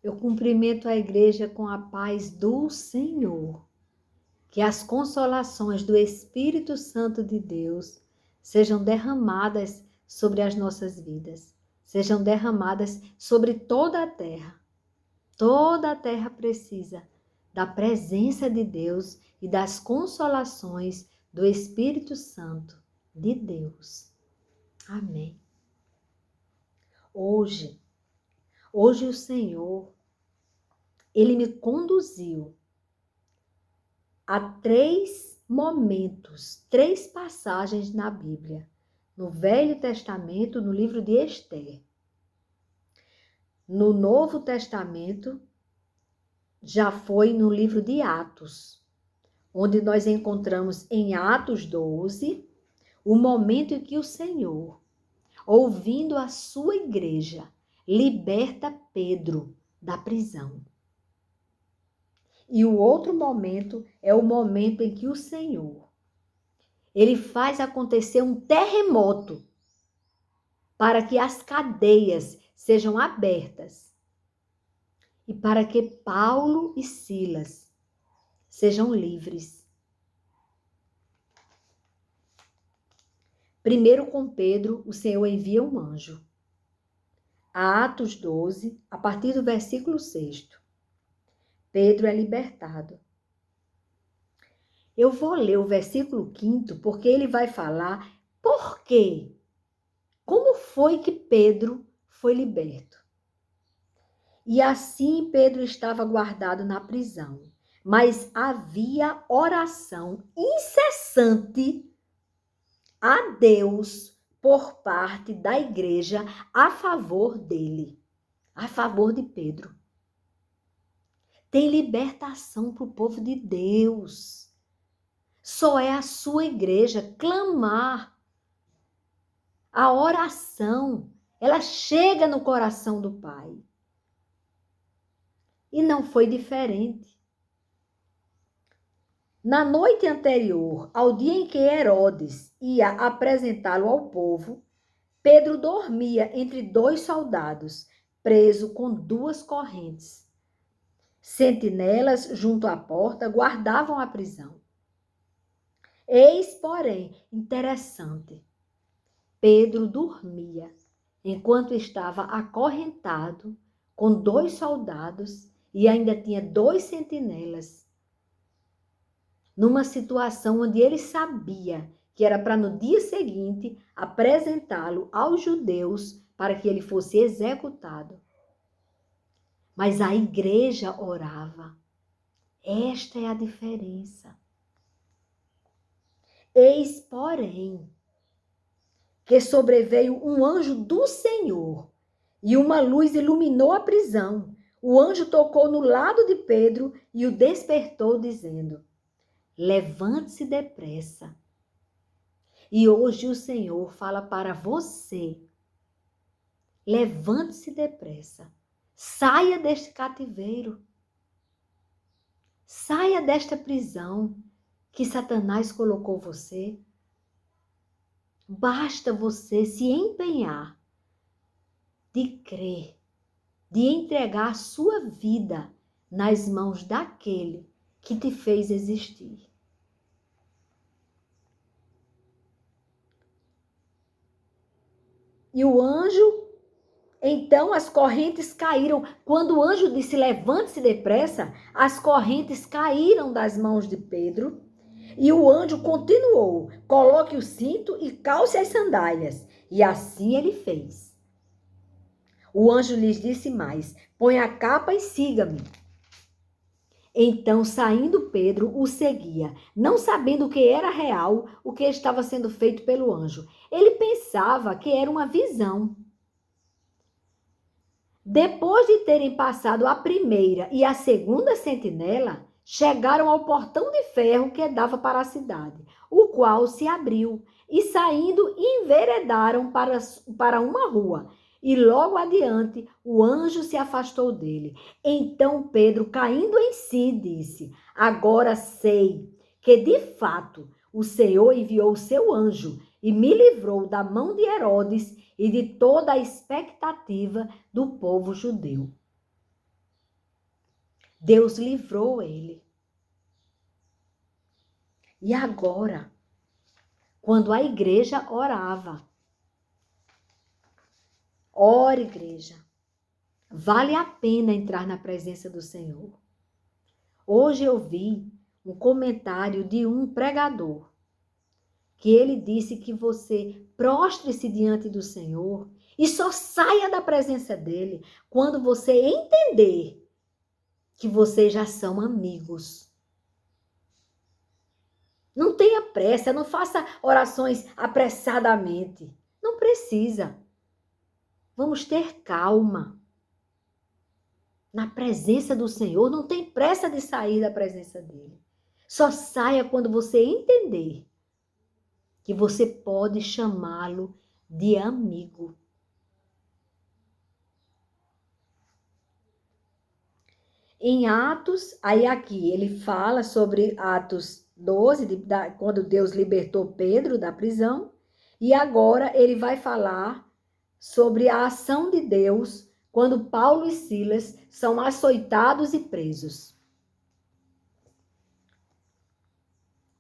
Eu cumprimento a igreja com a paz do Senhor. Que as consolações do Espírito Santo de Deus sejam derramadas sobre as nossas vidas, sejam derramadas sobre toda a terra. Toda a terra precisa da presença de Deus e das consolações do Espírito Santo de Deus. Amém. Hoje o Senhor, Ele me conduziu a 3 momentos, 3 passagens na Bíblia. No Velho Testamento, no livro de Ester. No Novo Testamento, já foi no livro de Atos, onde nós encontramos em Atos 12, o momento em que o Senhor, ouvindo a sua igreja, liberta Pedro da prisão. E o outro momento é o momento em que o Senhor, Ele faz acontecer um terremoto para que as cadeias sejam abertas e para que Paulo e Silas sejam livres. Primeiro com Pedro, o Senhor envia um anjo. Atos 12, a partir do versículo 6. Pedro é libertado. Eu vou ler o versículo 5, porque ele vai falar por quê. Como foi que Pedro foi liberto? E assim Pedro estava guardado na prisão, mas havia oração incessante a Deus por parte da igreja a favor dele, a favor de Pedro. Tem libertação para o povo de Deus. Só é a sua igreja clamar. A oração, ela chega no coração do Pai. E não foi diferente. Na noite anterior, ao dia em que Herodes ia apresentá-lo ao povo, Pedro dormia entre 2 soldados, preso com 2 correntes. Sentinelas junto à porta guardavam a prisão. Eis, porém, interessante, Pedro dormia enquanto estava acorrentado com 2 soldados e ainda tinha 2 sentinelas, numa situação onde ele sabia que era para no dia seguinte apresentá-lo aos judeus para que ele fosse executado. Mas a igreja orava. Esta é a diferença. Eis, porém, que sobreveio um anjo do Senhor e uma luz iluminou a prisão. O anjo tocou no lado de Pedro e o despertou, dizendo: levante-se depressa. E hoje o Senhor fala para você: levante-se depressa. Saia deste cativeiro. Saia desta prisão que Satanás colocou você. Basta você se empenhar de crer, de entregar a sua vida nas mãos daquele que te fez existir. E o anjo, então as correntes caíram. Quando o anjo disse levante-se depressa, as correntes caíram das mãos de Pedro. E o anjo continuou: coloque o cinto e calce as sandálias. E assim ele fez. O anjo lhes disse mais: põe a capa e siga-me. Então, saindo Pedro, o seguia, não sabendo o que era real, o que estava sendo feito pelo anjo. Ele pensava que era uma visão. Depois de terem passado a primeira e a segunda sentinela, chegaram ao portão de ferro que dava para a cidade, o qual se abriu, e saindo enveredaram para uma rua. E logo adiante o anjo se afastou dele. Então Pedro, caindo em si, disse: agora sei que de fato o Senhor enviou o seu anjo e me livrou da mão de Herodes e de toda a expectativa do povo judeu. Deus livrou ele. E agora, quando a igreja orava, ora, igreja, vale a pena entrar na presença do Senhor. Hoje eu vi um comentário de um pregador, que ele disse que você prostre-se diante do Senhor e só saia da presença dele quando você entender que vocês já são amigos. Não tenha pressa, não faça orações apressadamente. Não precisa. Vamos ter calma. Na presença do Senhor, não tem pressa de sair da presença dele. Só saia quando você entender que você pode chamá-lo de amigo. Em Atos, aí aqui ele fala sobre Atos 12, quando Deus libertou Pedro da prisão, e agora ele vai falar sobre a ação de Deus quando Paulo e Silas são açoitados e presos.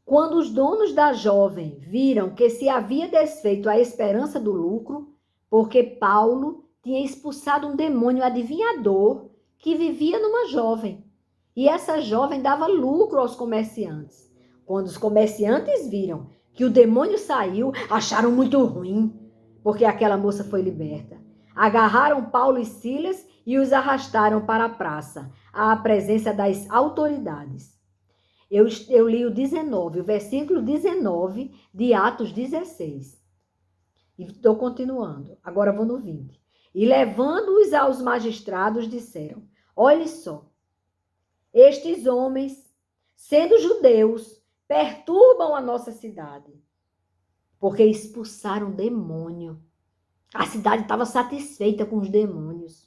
Quando os donos da jovem viram que se havia desfeito a esperança do lucro, porque Paulo tinha expulsado um demônio adivinhador que vivia numa jovem, e essa jovem dava lucro aos comerciantes. Quando os comerciantes viram que o demônio saiu, acharam muito ruim, porque aquela moça foi liberta. Agarraram Paulo e Silas e os arrastaram para a praça, à presença das autoridades. Eu li o 19, o versículo 19 de Atos 16. E estou continuando. Agora vou no 20. E levando-os aos magistrados, disseram: olhe só, estes homens, sendo judeus, perturbam a nossa cidade, porque expulsaram demônio. A cidade estava satisfeita com os demônios.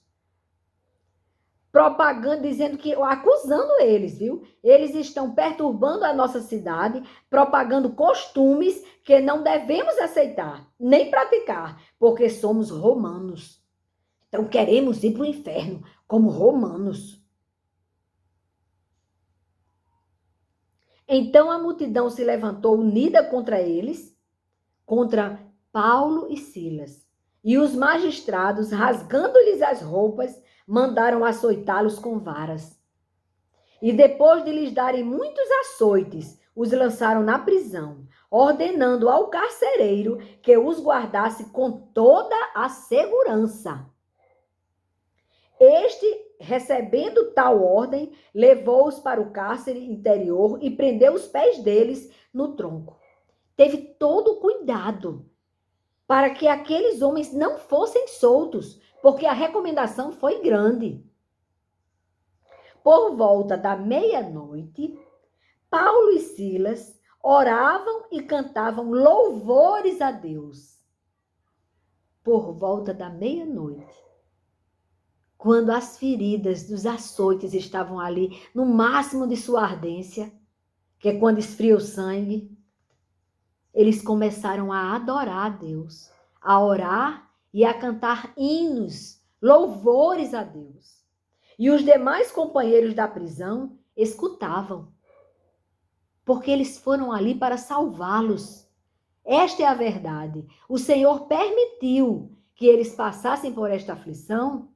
Propagando, dizendo que, acusando eles, viu? Eles estão perturbando a nossa cidade, propagando costumes que não devemos aceitar, nem praticar, porque somos romanos. Então queremos ir para o inferno como romanos. Então a multidão se levantou unida contra eles, contra Paulo e Silas. E os magistrados, rasgando-lhes as roupas, mandaram açoitá-los com varas. E depois de lhes darem muitos açoites, os lançaram na prisão, ordenando ao carcereiro que os guardasse com toda a segurança. Este, recebendo tal ordem, levou-os para o cárcere interior e prendeu os pés deles no tronco. Teve todo o cuidado para que aqueles homens não fossem soltos, porque a recomendação foi grande. Por volta da meia-noite, Paulo e Silas oravam e cantavam louvores a Deus. Por volta da meia-noite, quando as feridas dos açoites estavam ali no máximo de sua ardência, que é quando esfria o sangue, eles começaram a adorar a Deus, a orar e a cantar hinos, louvores a Deus. E os demais companheiros da prisão escutavam, porque eles foram ali para salvá-los. Esta é a verdade. O Senhor permitiu que eles passassem por esta aflição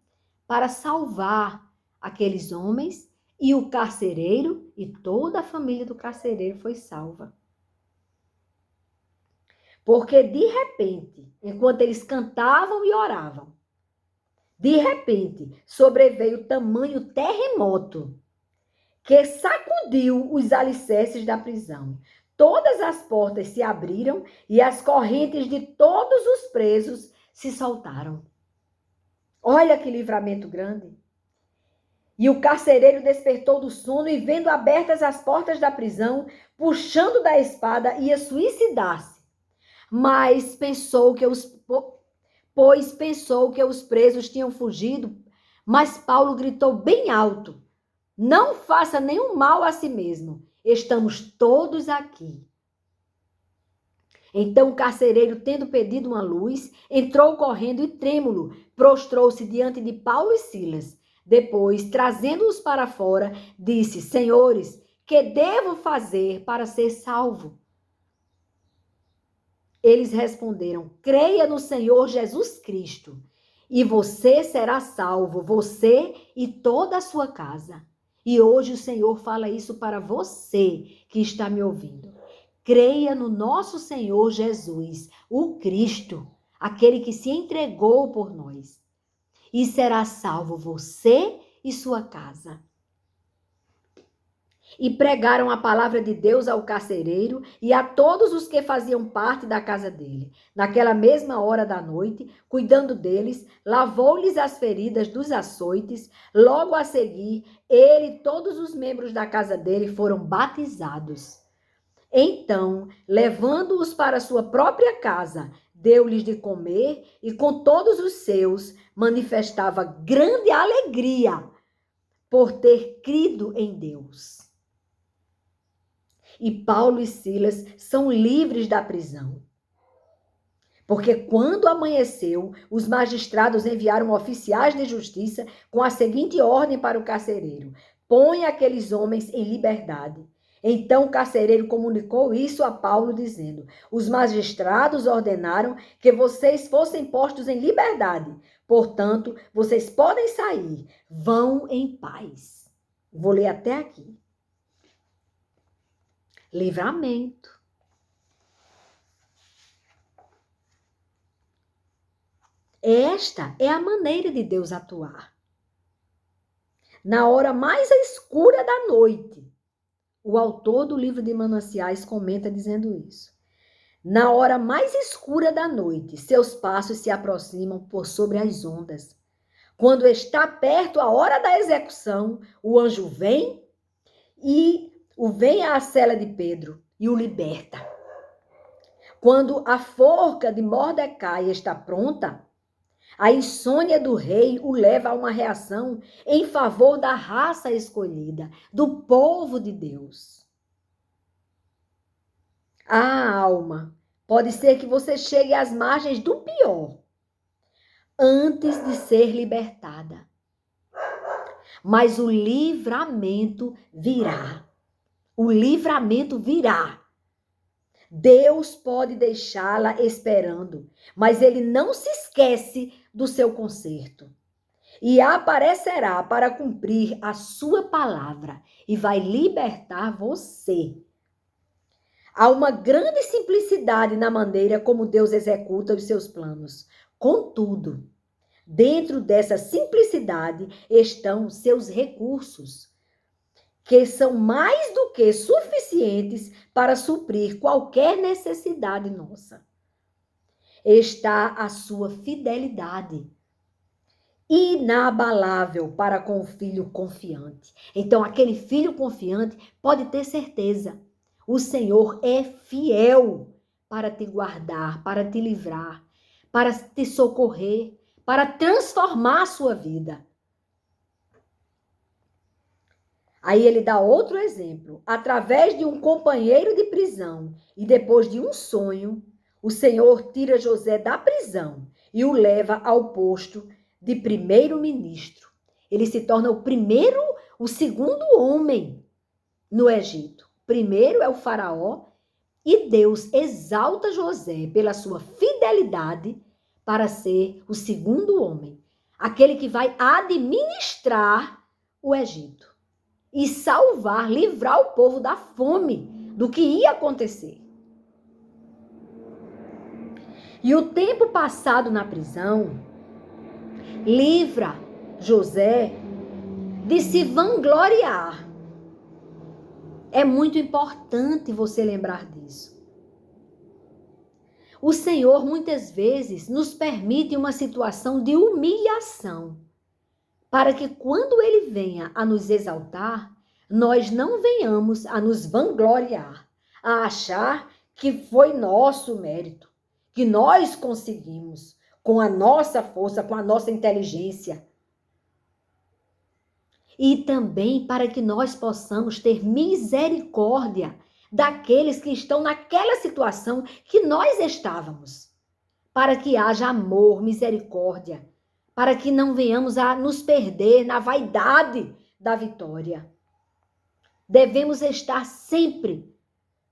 para salvar aqueles homens, e o carcereiro e toda a família do carcereiro foi salva. Porque de repente, enquanto eles cantavam e oravam, de repente sobreveio tamanho terremoto que sacudiu os alicerces da prisão. Todas as portas se abriram e as correntes de todos os presos se soltaram. Olha que livramento grande. E o carcereiro despertou do sono e, vendo abertas as portas da prisão, puxando da espada, ia suicidar-se. Mas pensou que os presos tinham fugido, mas Paulo gritou bem alto: não faça nenhum mal a si mesmo, estamos todos aqui. Então o carcereiro, tendo pedido uma luz, entrou correndo e trêmulo, prostrou-se diante de Paulo e Silas. Depois, trazendo-os para fora, disse: Senhores, que devo fazer para ser salvo? Eles responderam: creia no Senhor Jesus Cristo, e você será salvo, você e toda a sua casa. E hoje o Senhor fala isso para você que está me ouvindo. Creia no nosso Senhor Jesus, o Cristo, aquele que se entregou por nós, e será salvo você e sua casa. E pregaram a palavra de Deus ao carcereiro e a todos os que faziam parte da casa dele. Naquela mesma hora da noite, cuidando deles, lavou-lhes as feridas dos açoites. Logo a seguir, ele e todos os membros da casa dele foram batizados. Então, levando-os para sua própria casa, deu-lhes de comer e com todos os seus manifestava grande alegria por ter crido em Deus. E Paulo e Silas são livres da prisão. Porque quando amanheceu, os magistrados enviaram oficiais de justiça com a seguinte ordem para o carcereiro: põe aqueles homens em liberdade. Então o carcereiro comunicou isso a Paulo, dizendo: os magistrados ordenaram que vocês fossem postos em liberdade. Portanto, vocês podem sair. Vão em paz. Vou ler até aqui. Livramento. Esta é a maneira de Deus atuar. Na hora mais escura da noite, o autor do livro de Mananciais comenta dizendo isso. Na hora mais escura da noite, seus passos se aproximam por sobre as ondas. Quando está perto a hora da execução, o anjo vem à cela de Pedro e o liberta. Quando a forca de Mordecai está pronta, a insônia do rei o leva a uma reação em favor da raça escolhida, do povo de Deus. Alma, pode ser que você chegue às margens do pior antes de ser libertada. Mas o livramento virá. O livramento virá. Deus pode deixá-la esperando, mas ele não se esquece do seu conserto. E aparecerá para cumprir a sua palavra e vai libertar você. Há uma grande simplicidade na maneira como Deus executa os seus planos. Contudo, dentro dessa simplicidade estão seus recursos, que são mais do que suficientes para suprir qualquer necessidade nossa. Está a sua fidelidade, inabalável para com o filho confiante. Então, aquele filho confiante pode ter certeza. O Senhor é fiel para te guardar, para te livrar, para te socorrer, para transformar a sua vida. Aí ele dá outro exemplo. Através de um companheiro de prisão e depois de um sonho, o Senhor tira José da prisão e o leva ao posto de primeiro-ministro. Ele se torna o segundo homem no Egito. Primeiro é o faraó e Deus exalta José pela sua fidelidade para ser o segundo homem, aquele que vai administrar o Egito e salvar, livrar o povo da fome, do que ia acontecer. E o tempo passado na prisão livra José de se vangloriar. É muito importante você lembrar disso. O Senhor muitas vezes nos permite uma situação de humilhação, para que quando Ele venha a nos exaltar, nós não venhamos a nos vangloriar, a achar que foi nosso mérito, que nós conseguimos com a nossa força, com a nossa inteligência. E também para que nós possamos ter misericórdia daqueles que estão naquela situação que nós estávamos, para que haja amor, misericórdia, para que não venhamos a nos perder na vaidade da vitória. Devemos estar sempre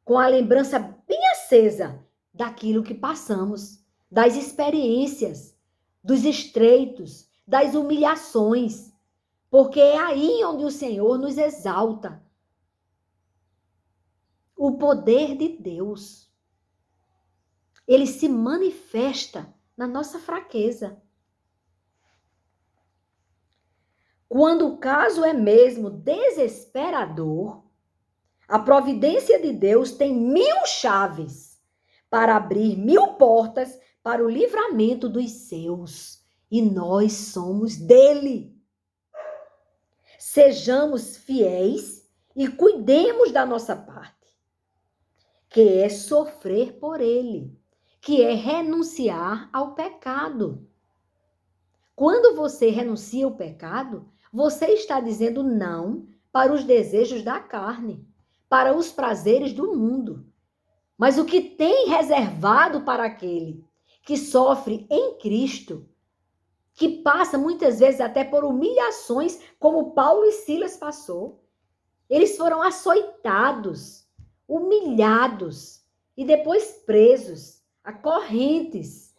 com a lembrança bem acesa daquilo que passamos, das experiências, dos estreitos, das humilhações, porque é aí onde o Senhor nos exalta. O poder de Deus, ele se manifesta na nossa fraqueza. Quando o caso é mesmo desesperador, a providência de Deus tem 1000 chaves para abrir 1000 portas para o livramento dos seus. E nós somos dele. Sejamos fiéis e cuidemos da nossa parte, que é sofrer por ele, que é renunciar ao pecado. Quando você renuncia ao pecado, você está dizendo não para os desejos da carne, para os prazeres do mundo. Mas o que tem reservado para aquele que sofre em Cristo, que passa muitas vezes até por humilhações, como Paulo e Silas passou. Eles foram açoitados, humilhados e depois presos a correntes.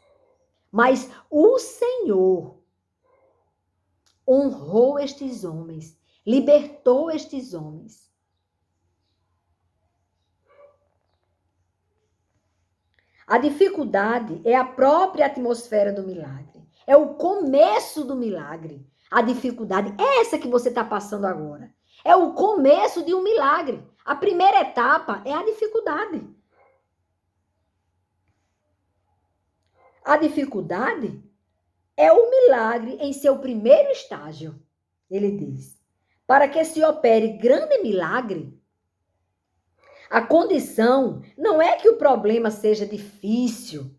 Mas o Senhor honrou estes homens, libertou estes homens. A dificuldade é a própria atmosfera do milagre. É o começo do milagre. A dificuldade é essa que você está passando agora. É o começo de um milagre. A primeira etapa é a dificuldade. A dificuldade é o milagre em seu primeiro estágio, ele diz. Para que se opere grande milagre, a condição não é que o problema seja difícil,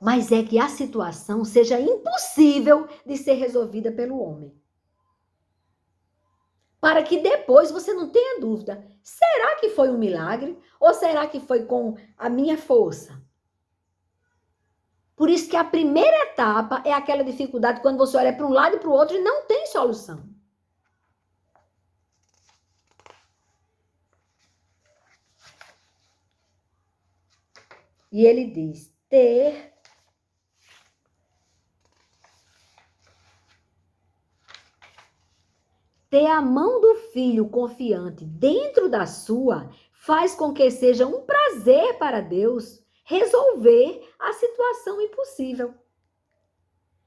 mas é que a situação seja impossível de ser resolvida pelo homem. Para que depois você não tenha dúvida, será que foi um milagre ou será que foi com a minha força? Por isso que a primeira etapa é aquela dificuldade quando você olha para um lado e para o outro e não tem solução. E ele diz, ter a mão do filho confiante dentro da sua faz com que seja um prazer para Deus resolver a situação impossível.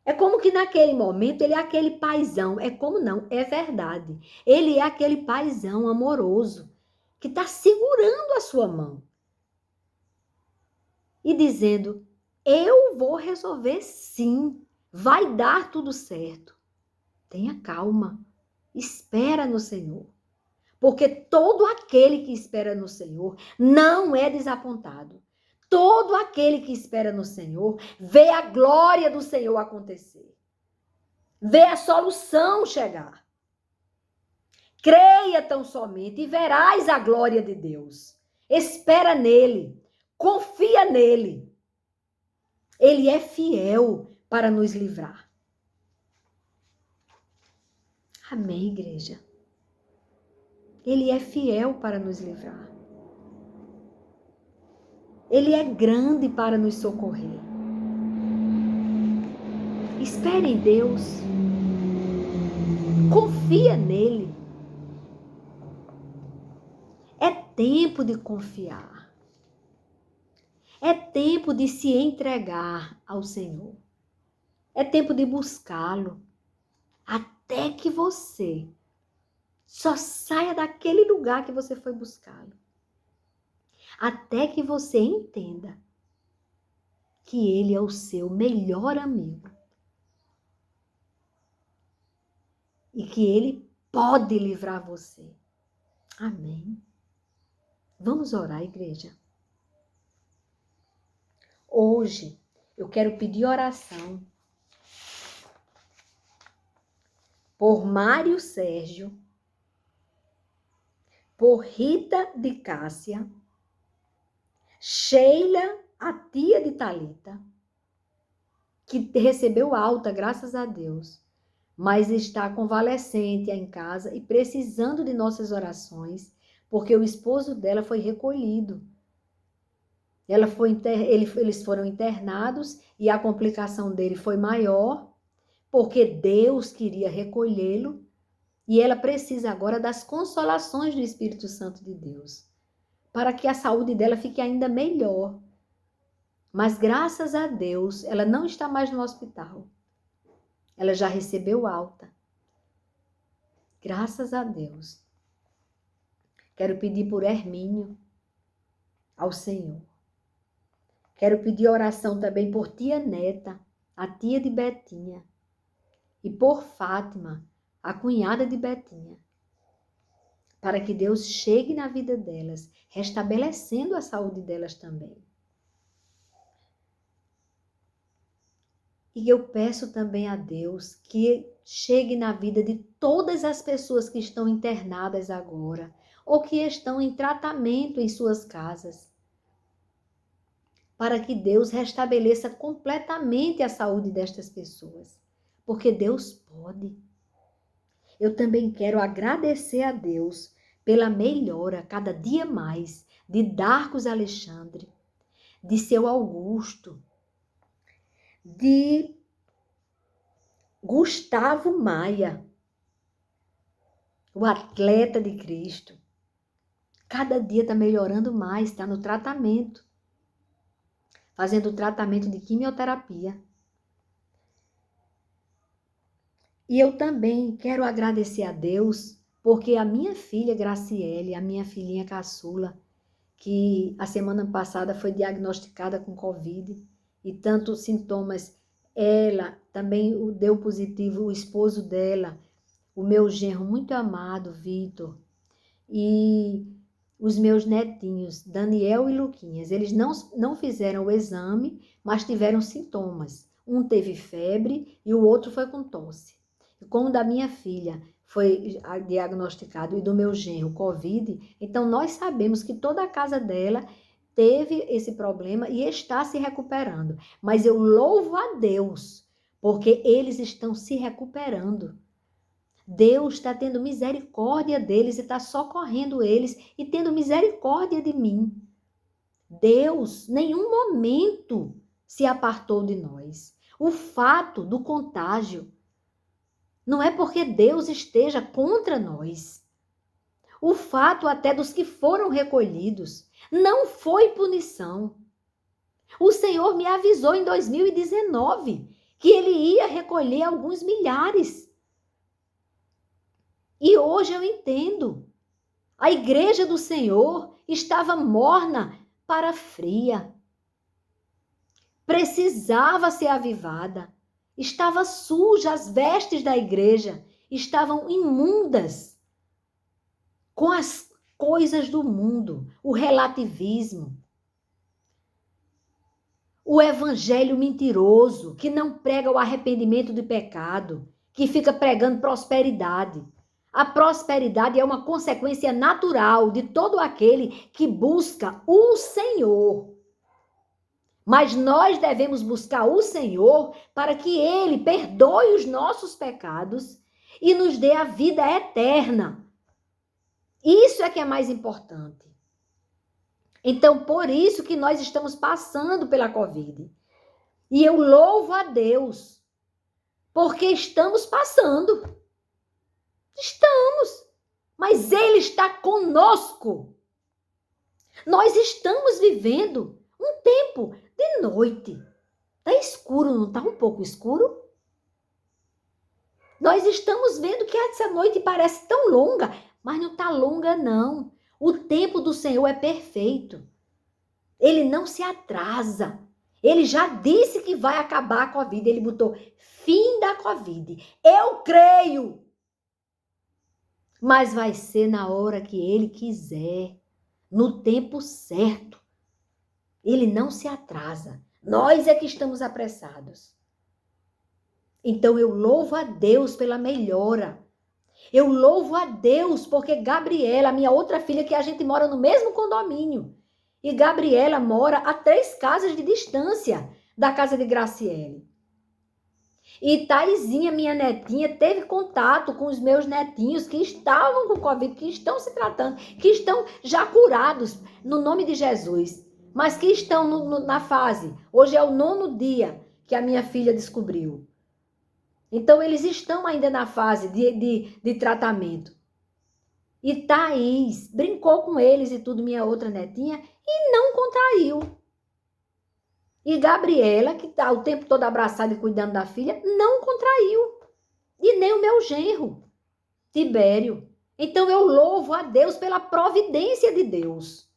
É como que naquele momento ele é aquele paizão. É como não, é verdade. Ele é aquele paizão amoroso que está segurando a sua mão e dizendo, eu vou resolver sim, vai dar tudo certo. Tenha calma, espera no Senhor. Porque todo aquele que espera no Senhor não é desapontado. Todo aquele que espera no Senhor vê a glória do Senhor acontecer. Vê a solução chegar. Creia tão somente e verás a glória de Deus. Espera nele. Confia nele. Ele é fiel para nos livrar. Amém, igreja? Ele é fiel para nos livrar. Ele é grande para nos socorrer. Espere em Deus. Confia nele. É tempo de confiar. É tempo de se entregar ao Senhor. É tempo de buscá-lo. Até que você só saia daquele lugar que você foi buscá-lo. Até que você entenda que ele é o seu melhor amigo. E que ele pode livrar você. Amém. Vamos orar, igreja. Hoje eu quero pedir oração por Mário Sérgio, por Rita de Cássia, Sheila, a tia de Thalita, que recebeu alta, graças a Deus, mas está convalescente em casa e precisando de nossas orações, porque o esposo dela foi recolhido. Eles foram internados e a complicação dele foi maior, porque Deus queria recolhê-lo e ela precisa agora das consolações do Espírito Santo de Deus, para que a saúde dela fique ainda melhor. Mas graças a Deus, ela não está mais no hospital. Ela já recebeu alta. Graças a Deus. Quero pedir por Hermínio ao Senhor. Quero pedir oração também por tia Neta, a tia de Betinha. E por Fátima, a cunhada de Betinha. Para que Deus chegue na vida delas, restabelecendo a saúde delas também. E eu peço também a Deus que chegue na vida de todas as pessoas que estão internadas agora, ou que estão em tratamento em suas casas, para que Deus restabeleça completamente a saúde destas pessoas, porque Deus pode. Eu também quero agradecer a Deus pela melhora, cada dia mais, de Darcos Alexandre, de seu Augusto, de Gustavo Maia, o atleta de Cristo. Cada dia está melhorando mais, está no tratamento, fazendo o tratamento de quimioterapia. E eu também quero agradecer a Deus, porque a minha filha Graciele, a minha filhinha caçula, que a semana passada foi diagnosticada com Covid, e tantos sintomas, ela também deu positivo, o esposo dela, o meu genro muito amado, Vitor, e os meus netinhos, Daniel e Luquinhas, eles não fizeram o exame, mas tiveram sintomas. Um teve febre e o outro foi com tosse. E como da minha filha foi diagnosticado e do meu genro Covid, então nós sabemos que toda a casa dela teve esse problema e está se recuperando. Mas eu louvo a Deus, porque eles estão se recuperando. Deus está tendo misericórdia deles e está socorrendo eles e tendo misericórdia de mim. Deus, nenhum momento se apartou de nós. O fato do contágio não é porque Deus esteja contra nós. O fato até dos que foram recolhidos não foi punição. O Senhor me avisou em 2019 que Ele ia recolher alguns milhares. E hoje eu entendo. A igreja do Senhor estava morna para fria. Precisava ser avivada. Estava suja, as vestes da igreja estavam imundas com as coisas do mundo, o relativismo, o evangelho mentiroso, que não prega o arrependimento de pecado, que fica pregando prosperidade. A prosperidade é uma consequência natural de todo aquele que busca o Senhor. Mas nós devemos buscar o Senhor para que Ele perdoe os nossos pecados e nos dê a vida eterna. Isso é que é mais importante. Então, por isso que nós estamos passando pela Covid. E eu louvo a Deus, porque estamos passando. Estamos. Mas Ele está conosco. Nós estamos vivendo um tempo de noite. Está escuro, não está um pouco escuro? Nós estamos vendo que essa noite parece tão longa, mas não está longa, não. O tempo do Senhor é perfeito. Ele não se atrasa. Ele já disse que vai acabar a Covid. Ele botou fim da Covid. Eu creio. Mas vai ser na hora que Ele quiser. No tempo certo. Ele não se atrasa. Nós é que estamos apressados. Então eu louvo a Deus pela melhora. Eu louvo a Deus porque Gabriela, a minha outra filha, que a gente mora no mesmo condomínio, e Gabriela mora a 3 casas de distância da casa de Graciele. E Taizinha, minha netinha, teve contato com os meus netinhos que estavam com Covid, que estão se tratando, que estão já curados no nome de Jesus, mas que estão na fase. Hoje é o 9º dia que a minha filha descobriu. Então, eles estão ainda na fase de tratamento. E Thaís brincou com eles e tudo, minha outra netinha, e não contraiu. E Gabriela, que está o tempo todo abraçada e cuidando da filha, não contraiu. E nem o meu genro, Tibério. Então eu louvo a Deus pela providência de Deus.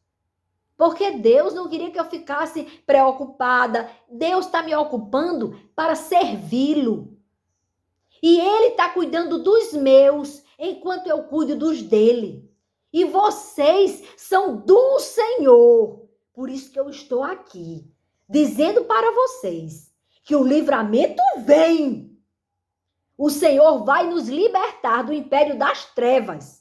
Porque Deus não queria que eu ficasse preocupada. Deus está me ocupando para servi-lo. E Ele está cuidando dos meus, enquanto eu cuido dos dele. E vocês são do Senhor. Por isso que eu estou aqui, dizendo para vocês que o livramento vem. O Senhor vai nos libertar do império das trevas.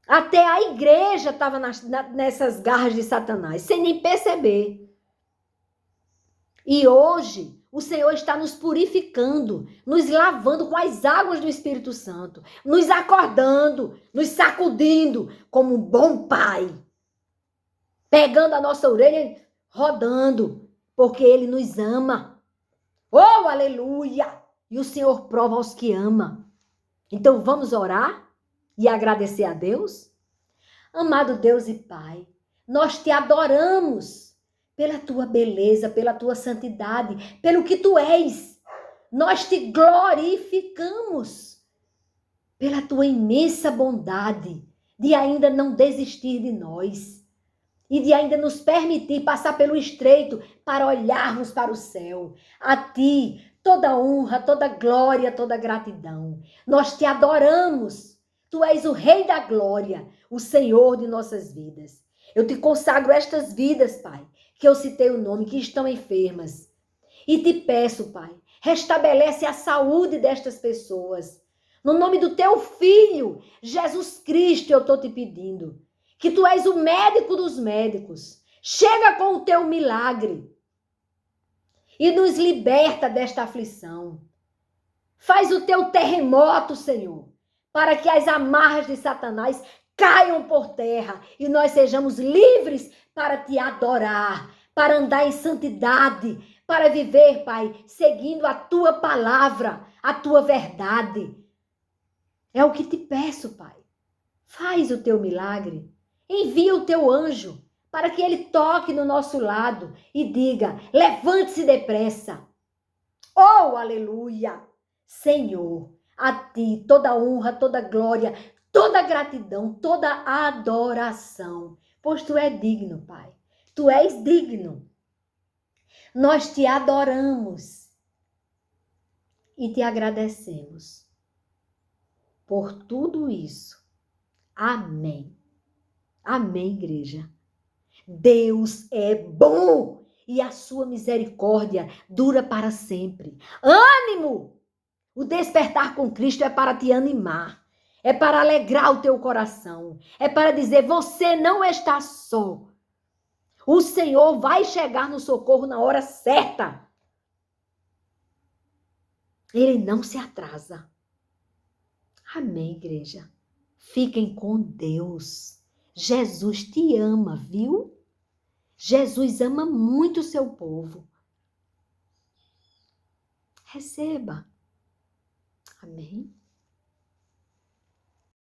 Até a igreja estava nessas garras de Satanás, sem nem perceber. E hoje, o Senhor está nos purificando, nos lavando com as águas do Espírito Santo, nos acordando, nos sacudindo como um bom pai. Pegando a nossa orelha e rodando, porque Ele nos ama. Oh, aleluia! E o Senhor prova aos que ama. Então vamos orar e agradecer a Deus? Amado Deus e Pai, nós te adoramos pela tua beleza, pela tua santidade, pelo que tu és. Nós te glorificamos pela tua imensa bondade de ainda não desistir de nós e de ainda nos permitir passar pelo estreito para olharmos para o céu. A ti, toda honra, toda glória, toda gratidão. Nós te adoramos. Tu és o Rei da glória, o Senhor de nossas vidas. Eu te consagro estas vidas, Pai, que eu citei o nome, que estão enfermas. E te peço, Pai, restabelece a saúde destas pessoas. No nome do teu Filho, Jesus Cristo, eu estou te pedindo. Que tu és o médico dos médicos. Chega com o teu milagre. E nos liberta desta aflição. Faz o teu terremoto, Senhor, para que as amarras de Satanás caiam por terra e nós sejamos livres para te adorar, para andar em santidade, para viver, Pai, seguindo a tua palavra, a tua verdade. É o que te peço, Pai. Faz o teu milagre. Envia o teu anjo para que ele toque no nosso lado e diga: levante-se depressa. Oh, aleluia! Senhor, a ti toda honra, toda glória, toda gratidão, toda adoração, pois tu és digno, Pai. Tu és digno. Nós te adoramos e te agradecemos por tudo isso. Amém. Amém, igreja. Deus é bom e a sua misericórdia dura para sempre. Ânimo! O despertar com Cristo é para te animar, é para alegrar o teu coração, é para dizer: você não está só. O Senhor vai chegar no socorro na hora certa. Ele não se atrasa. Amém, igreja. Fiquem com Deus. Jesus te ama, viu? Jesus ama muito o seu povo. Receba. Amém.